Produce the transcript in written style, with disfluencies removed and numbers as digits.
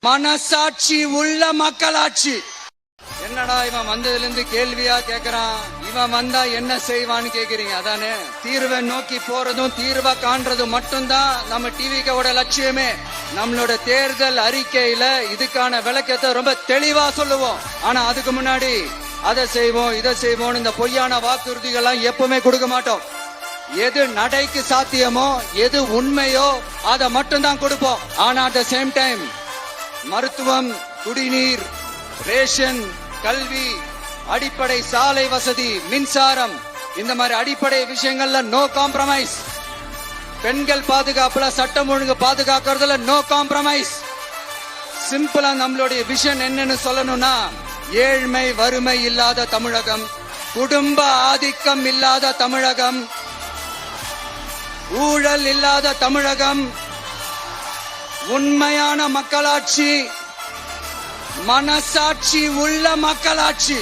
மனசாட்சி உள்ள மக்களாட்சி. என்னடா இவன் வந்ததுல இருந்து கேள்வியா கேக்குறான், இவன் வந்தா என்ன செய்வான்னு கேக்குறீங்க. அதானே தீர்வை நோக்கி போறதும் தீர்வை காண்றதும் மட்டும்தான் நம்ம டிவிக்கோட லட்சியமே. நம்மளோட தேர்தல் அறிக்கையில இதுக்கான விளக்கத்தை ரொம்ப தெளிவா சொல்லுவோம். ஆனா அதுக்கு முன்னாடி அதை செய்வோம் இதை செய்வோம் இந்த பொய்யான வாக்குறுதிகள்லாம் எப்பவுமே கொடுக்க மாட்டோம். எது நடைக்கு சாத்தியமோ எது உண்மையோ அதை மட்டும்தான் கொடுப்போம். ஆனா அட் த சேம் டைம் மருத்துவம், குடிநீர், ரேஷன், கல்வி, அடிப்படை சாலை வசதி, மின்சாரம், இந்த மாதிரி அடிப்படை விஷயங்கள்ல நோ காம்ப்ரமைஸ். பெண்கள் பாதுகாப்புல, சட்டம் ஒழுங்கு பாதுகாக்கிறதுல நோ காம்ப்ரமைஸ். சிம்பிளா நம்மளுடைய விஷன் என்னன்னு சொல்லணும்னா, ஏழ்மை வறுமை இல்லாத தமிழகம், குடும்ப ஆதிக்கம் இல்லாத தமிழகம், ஊழல் இல்லாத தமிழகம், உண்மையான மக்களாட்சி, மனசாட்சி உள்ள மக்களாட்சி.